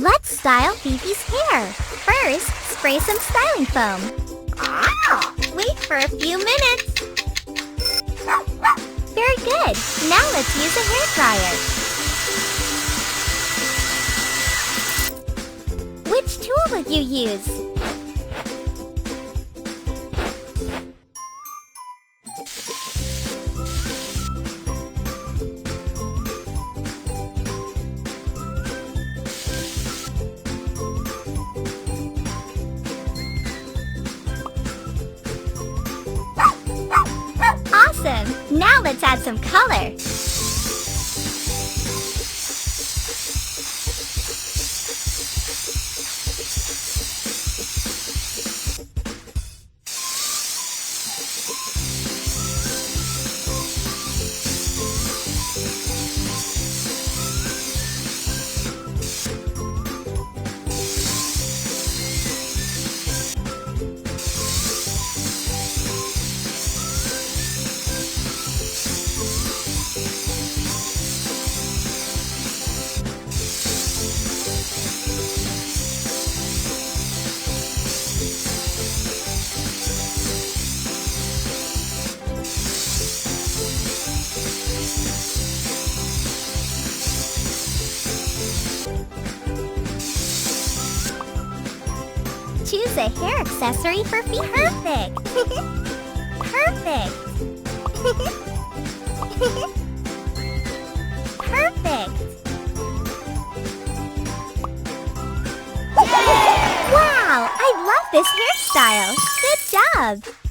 Let's style Fifi's hair. First, spray some styling foam. Wait for a few minutes. Very good. Now let's use a hair dryer. Which tool will you use? Awesome! Now let's add some color. Choose a hair accessory for feet. Perfect! Perfect! Perfect! Wow! I love this hairstyle! Good job!